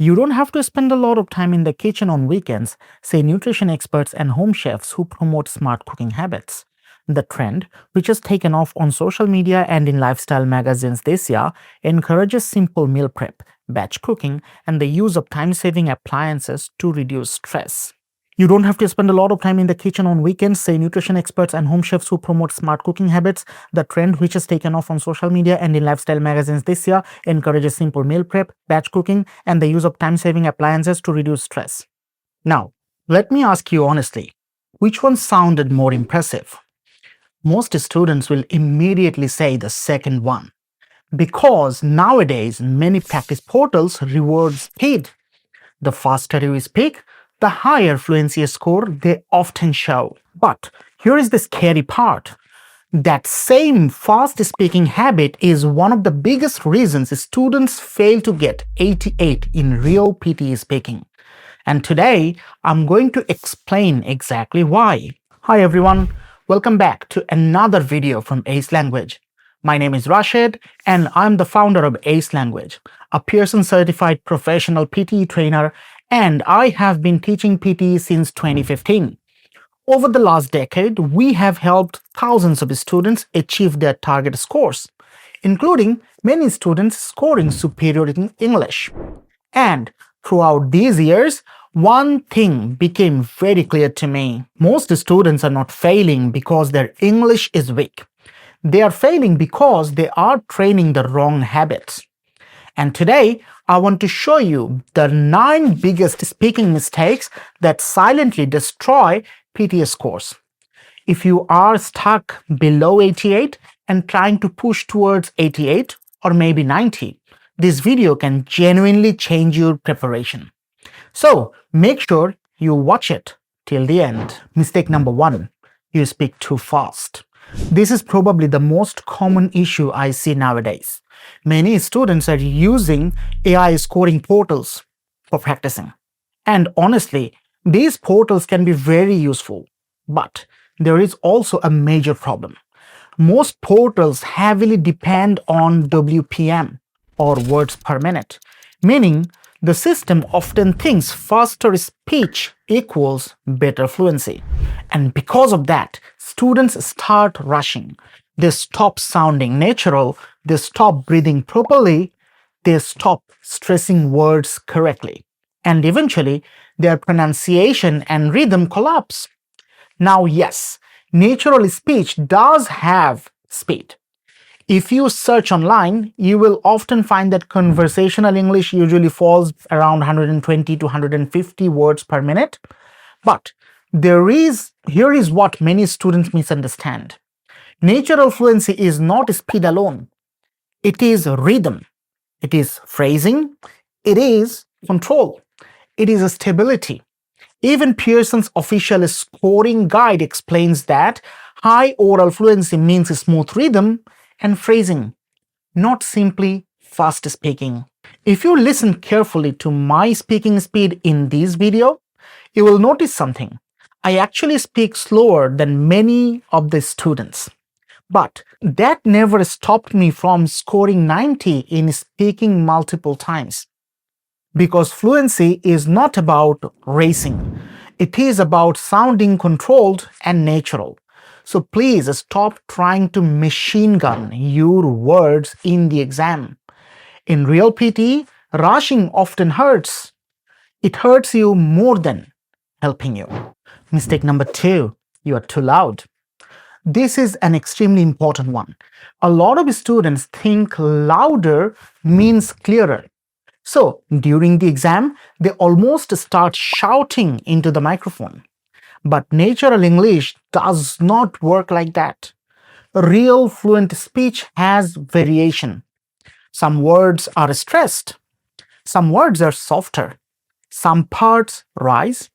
You don't have to spend a lot of time in the kitchen on weekends, say nutrition experts and home chefs who promote smart cooking habits. The trend, which has taken off on social media and in lifestyle magazines this year, encourages simple meal prep, batch cooking, and the use of time-saving appliances to reduce stress. You don't have to spend a lot of time in the kitchen on weekends, say nutrition experts and home chefs who promote smart cooking habits. The trend, which has taken off on social media and in lifestyle magazines this year, encourages simple meal prep, batch cooking, and the use of time-saving appliances to reduce stress. Now, let me ask you honestly, which one sounded more impressive? Most students will immediately say the second one, because nowadays many practice portals reward speed. The faster you speak, the higher fluency score they often show. But here is the scary part. That same fast speaking habit is one of the biggest reasons students fail to get 88 in real PTE speaking. And today, I'm going to explain exactly why. Hi everyone, welcome back to another video from Ace Language. My name is Rashid and I'm the founder of Ace Language, a Pearson certified professional PTE trainer, and I have been teaching PTE since 2015. Over the last decade, we have helped thousands of students achieve their target scores, including many students scoring superior in English. And throughout these years, one thing became very clear to me. Most students are not failing because their English is weak. They are failing because they are training the wrong habits. And today, I want to show you the 9 biggest speaking mistakes that silently destroy PTE scores. If you are stuck below 88 and trying to push towards 88 or maybe 90, this video can genuinely change your preparation. So make sure you watch it till the end. Mistake number 1, you speak too fast. This is probably the most common issue I see nowadays. Many students are using AI scoring portals for practicing. And honestly, these portals can be very useful. But there is also a major problem. Most portals heavily depend on WPM, or words per minute, meaning the system often thinks faster speech equals better fluency. And because of that, students start rushing. They stop sounding natural, they stop breathing properly, they stop stressing words correctly. And eventually, their pronunciation and rhythm collapse. Now, yes, natural speech does have speed. If you search online, you will often find that conversational English usually falls around 120 to 150 words per minute. But here is what many students misunderstand. Natural fluency is not speed alone. It is rhythm. It is phrasing. It is control. It is a stability. Even Pearson's official scoring guide explains that high oral fluency means smooth rhythm and phrasing, not simply fast speaking. If you listen carefully to my speaking speed in this video, you will notice something. I actually speak slower than many of the students. But that never stopped me from scoring 90 in speaking multiple times. Because fluency is not about racing. It is about sounding controlled and natural. So please stop trying to machine gun your words in the exam. In real PTE, rushing often hurts. It hurts you more than helping you. Mistake number 2, you are too loud. This is an extremely important one. A lot of students think louder means clearer. So during the exam, they almost start shouting into the microphone. But natural English does not work like that. Real fluent speech has variation. Some words are stressed. Some words are softer. Some parts rise.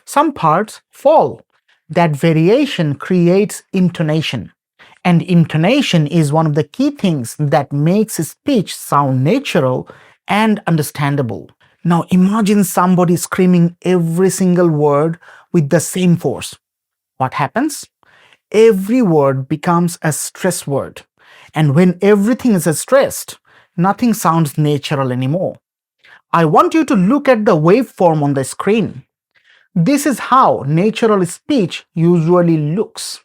Some parts fall. That variation creates intonation. And intonation is one of the key things that makes speech sound natural and understandable. Now imagine somebody screaming every single word with the same force. What happens? Every word becomes a stress word. And when everything is stressed, nothing sounds natural anymore. I want you to look at the waveform on the screen. This is how natural speech usually looks.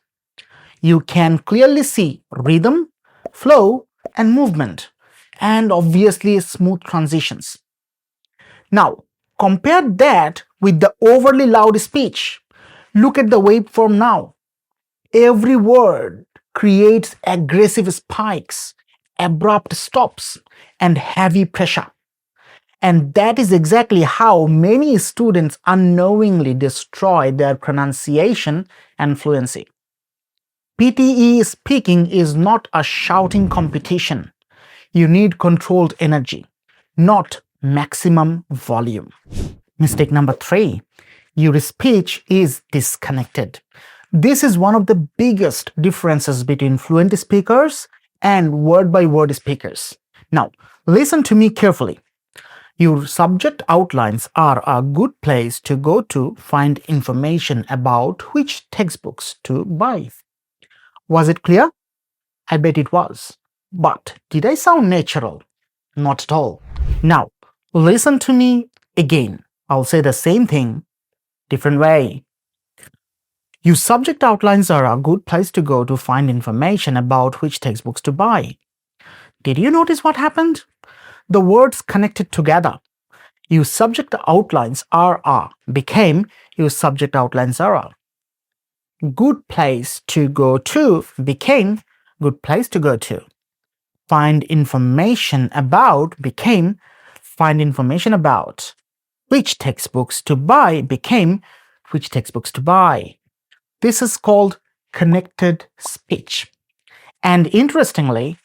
You can clearly see rhythm, flow, and movement, and obviously smooth transitions. Now, compare that with the overly loud speech. Look at the waveform now. Every word creates aggressive spikes, abrupt stops, and heavy pressure. And that is exactly how many students unknowingly destroy their pronunciation and fluency. PTE speaking is not a shouting competition. You need controlled energy, not maximum volume. Mistake number 3. Your speech is disconnected. This is one of the biggest differences between fluent speakers and word-by-word speakers. Now, listen to me carefully. Your subject outlines are a good place to go to find information about which textbooks to buy. Was it clear? I bet it was. But did I sound natural? Not at all. Now, listen to me again. I'll say the same thing, different way. Your subject outlines are a good place to go to find information about which textbooks to buy. Did you notice what happened? The words connected together. Your subject outlines are a became your subject outlines are a. Good place to go to became good place to go to. Find information about became find information about. Which textbooks to buy became which textbooks to buy. This is called connected speech. And interestingly,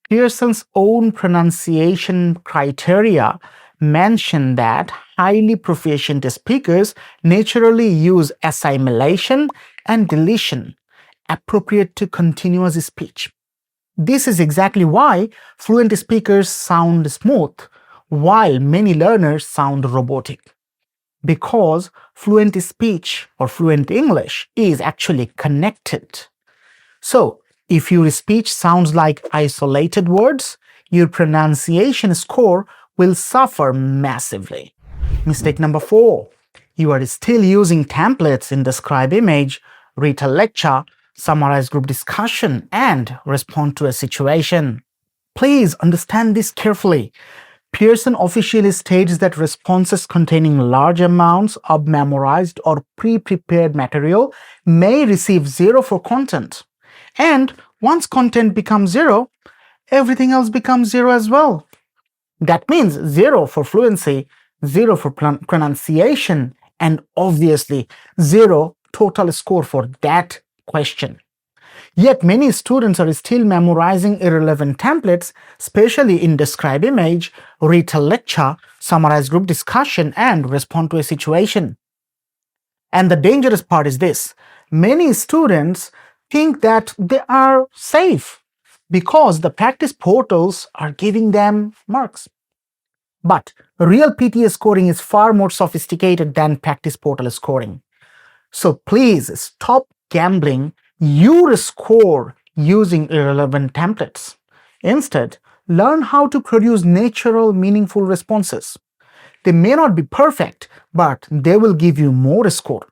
Pearson's own pronunciation criteria mention that highly proficient speakers naturally use assimilation and deletion appropriate to continuous speech. This is exactly why fluent speakers sound smooth, while many learners sound robotic. Because fluent speech or fluent English is actually connected. So, if your speech sounds like isolated words, your pronunciation score will suffer massively. Mistake number 4. You are still using templates in describe image, read a lecture, summarize group discussion, and respond to a situation. Please understand this carefully. Pearson officially states that responses containing large amounts of memorized or pre-prepared material may receive 0 for content. And once content becomes 0, everything else becomes 0 as well. That means 0 for fluency, 0 for pronunciation, and obviously 0 total score for that question. Yet many students are still memorizing irrelevant templates, especially in describe image, read a lecture, summarize group discussion, and respond to a situation. And the dangerous part is this. Many students think that they are safe because the practice portals are giving them marks. But real PTE scoring is far more sophisticated than practice portal scoring. So please stop gambling your score using irrelevant templates. Instead, learn how to produce natural, meaningful responses. They may not be perfect, but they will give you more score.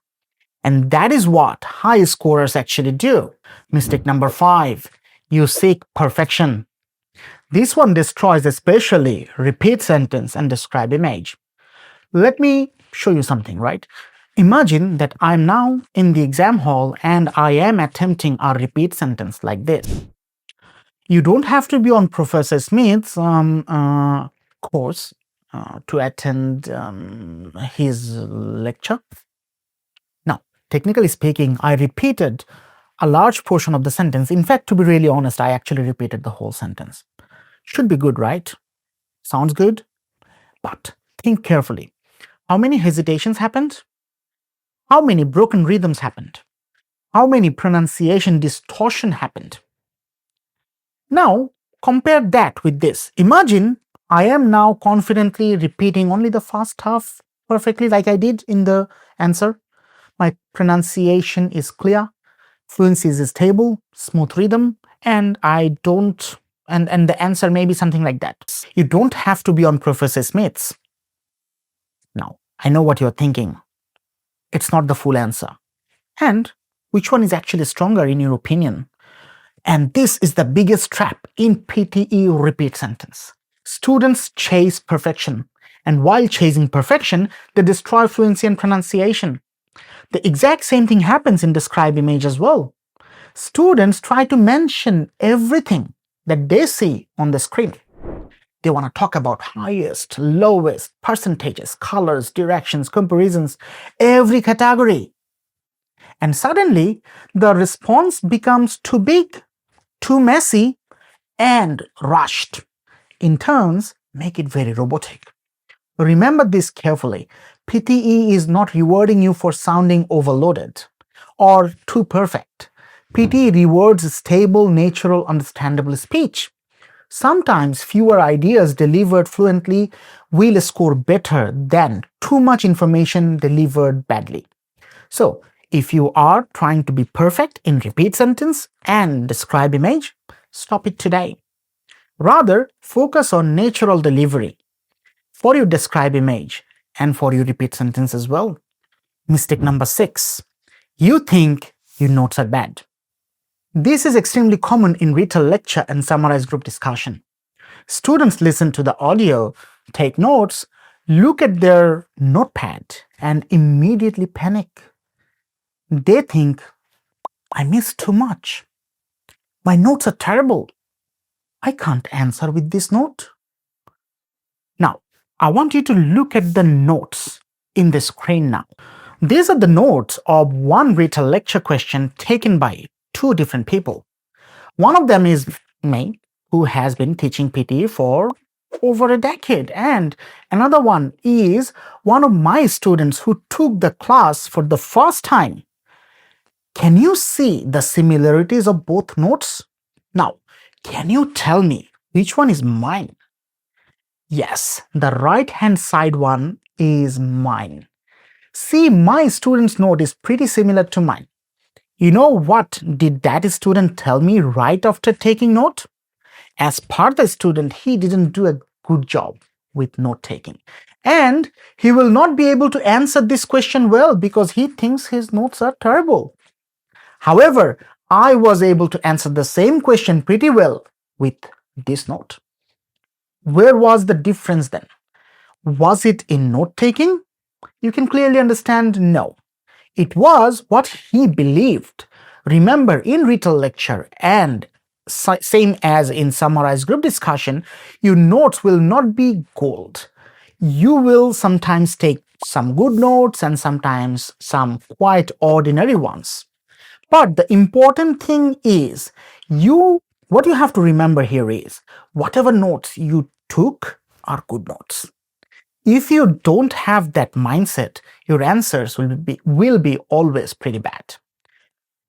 And that is what high scorers actually do. Mistake number 5. You seek perfection. This one destroys especially repeat sentence and describe image. Let me show you something, right? Imagine that I'm now in the exam hall and I am attempting a repeat sentence like this. You don't have to be on Professor Smith's course to attend his lecture. Now, technically speaking, I repeated a large portion of the sentence. In fact, to be really honest, I actually repeated the whole sentence. Should be good, right? Sounds good? But think carefully. How many hesitations happened? How many broken rhythms happened? How many pronunciation distortion happened? Now, compare that with this. Imagine I am now confidently repeating only the first half perfectly like I did in the answer. My pronunciation is clear, fluency is stable, smooth rhythm, and I don't, and the answer may be something like that. You don't have to be on Professor Smith's. Now, I know what you're thinking. It's not the full answer. And which one is actually stronger in your opinion? And this is the biggest trap in PTE repeat sentence. Students chase perfection, and while chasing perfection, they destroy fluency and pronunciation. The exact same thing happens in describe image as well. Students try to mention everything that they see on the screen. They want to talk about highest, lowest, percentages, colors, directions, comparisons, every category. And suddenly, the response becomes too big, too messy, and rushed. In turns, make it very robotic. Remember this carefully. PTE is not rewarding you for sounding overloaded or too perfect. PTE rewards stable, natural, understandable speech. Sometimes fewer ideas delivered fluently will score better than too much information delivered badly. So, if you are trying to be perfect in repeat sentence and describe image, stop it today. Rather, focus on natural delivery for your describe image and for your repeat sentence as well. Mistake number 6. You think your notes are bad. This is extremely common in retail lecture and summarized group discussion. Students listen to the audio, take notes, look at their notepad, and immediately panic. They think, I missed too much. My notes are terrible. I can't answer with this note. Now, I want you to look at the notes in the screen now. These are the notes of one retail lecture question taken by two different people. One of them is me, who has been teaching PTE for over a decade, and another one is one of my students who took the class for the first time. Can you see the similarities of both notes? Now, can you tell me which one is mine? Yes, the right hand side one is mine. See, my student's note is pretty similar to mine. You know what did that student tell me right after taking note? As per the student, he didn't do a good job with note taking. And he will not be able to answer this question well because he thinks his notes are terrible. However, I was able to answer the same question pretty well with this note. Where was the difference then? Was it in note taking? You can clearly understand no. It was what he believed. Remember, in retail lecture and same as in summarized group discussion, your notes will not be gold. You will sometimes take some good notes and sometimes some quite ordinary ones. But the important thing is, what you have to remember here is, whatever notes you took are good notes. If you don't have that mindset, your answers will be always pretty bad.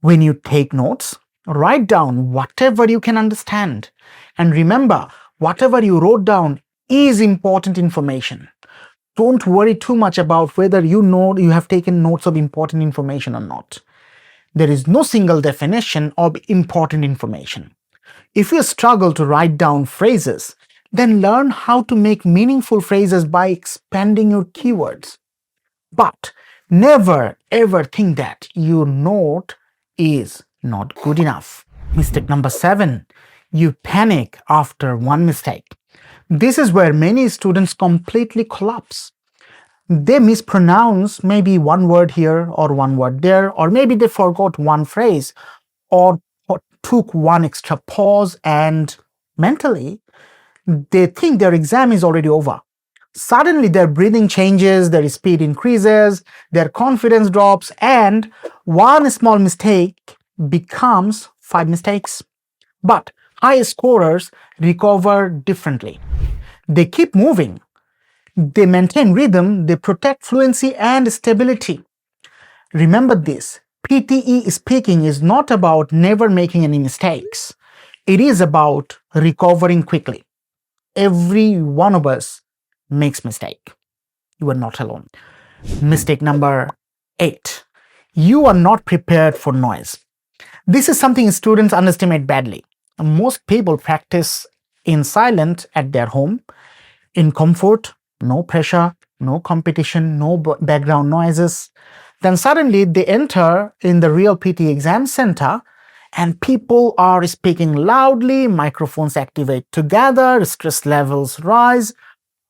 When you take notes, write down whatever you can understand. And remember, whatever you wrote down is important information. Don't worry too much about whether you know you have taken notes of important information or not. There is no single definition of important information. If you struggle to write down phrases, then learn how to make meaningful phrases by expanding your keywords. But never ever think that your note is not good enough. Mistake number 7. You panic after one mistake. This is where many students completely collapse. They mispronounce maybe one word here or one word there, or maybe they forgot one phrase or took one extra pause, and mentally they think their exam is already over. Suddenly their breathing changes, their speed increases, their confidence drops, and one small mistake becomes 5 mistakes. But high scorers recover differently. They keep moving. They maintain rhythm, they protect fluency and stability. Remember this, PTE speaking is not about never making any mistakes. It is about recovering quickly. Every one of us makes mistake. You are not alone. Mistake number 8. You are not prepared for noise. This is something students underestimate badly. Most people practice in silence at their home, in comfort, no pressure, no competition, no background noises. Then suddenly they enter in the real PTE exam center and people are speaking loudly, microphones activate together, stress levels rise,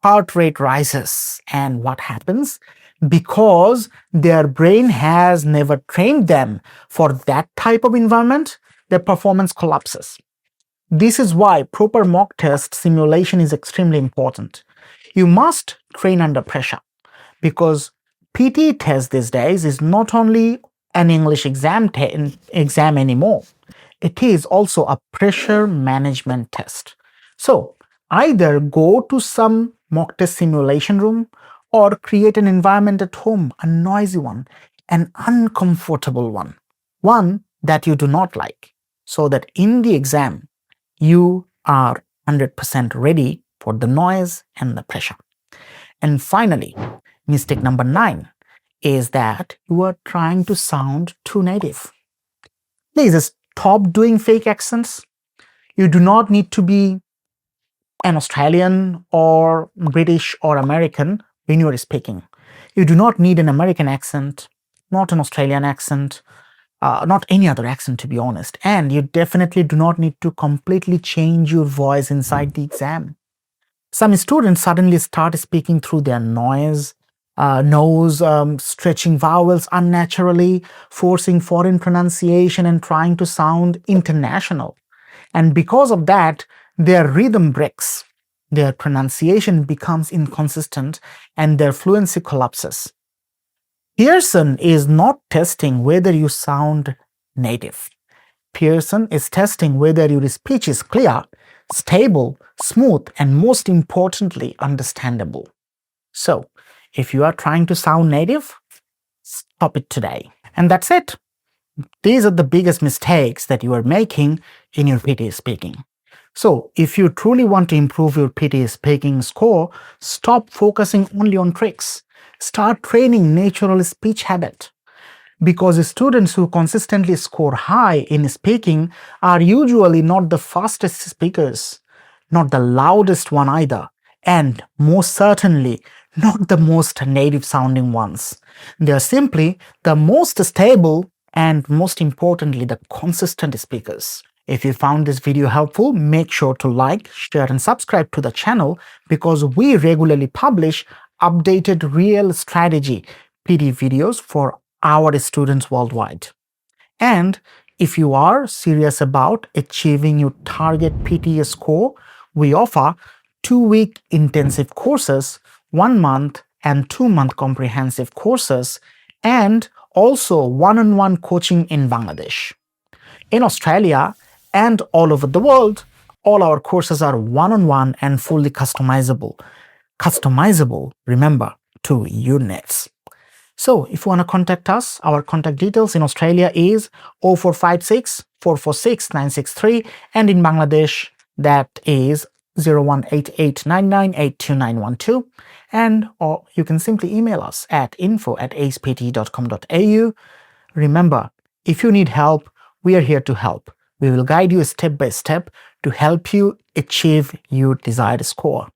heart rate rises. And what happens? Because their brain has never trained them for that type of environment, their performance collapses. This is why proper mock test simulation is extremely important. You must train under pressure because PTE test these days is not only an English exam anymore. It is also a pressure management test. So either go to some mock test simulation room or create an environment at home, a noisy one, an uncomfortable one that you do not like, so that in the exam you are 100% ready for the noise and the pressure. And finally, mistake number 9 is that you are trying to sound too native. Please stop doing fake accents. You do not need to be an Australian or British or American when you are speaking. You do not need an American accent, not an Australian accent, not any other accent, to be honest. And you definitely do not need to completely change your voice inside the exam. Some students suddenly start speaking through their nose, stretching vowels unnaturally, forcing foreign pronunciation and trying to sound international. And because of that, their rhythm breaks, their pronunciation becomes inconsistent, and their fluency collapses. Pearson is not testing whether you sound native. Pearson is testing whether your speech is clear, stable, smooth, and most importantly, understandable. So, if you are trying to sound native, stop it today. And that's it. These are the biggest mistakes that you are making in your PTE speaking. So, if you truly want to improve your PTE speaking score, stop focusing only on tricks. Start training natural speech habit. Because students who consistently score high in speaking are usually not the fastest speakers, not the loudest one either, and most certainly not the most native sounding ones. They are simply the most stable and most importantly the consistent speakers. If you found this video helpful, make sure to like, share and subscribe to the channel because we regularly publish updated real strategy PTE videos for our students worldwide. And if you are serious about achieving your target PTE score, we offer 2-week intensive courses, 1-month and 2-month comprehensive courses, and also one-on-one coaching in Bangladesh. In Australia and all over the world, all our courses are one-on-one and fully customizable. Customizable, remember, to your needs. So if you want to contact us, our contact details in Australia is 0456 446 963 and in Bangladesh that is 018899829112 and or you can simply email us at info@acepte.com.au. Remember, if you need help, we are here to help. We will guide you step by step to help you achieve your desired score.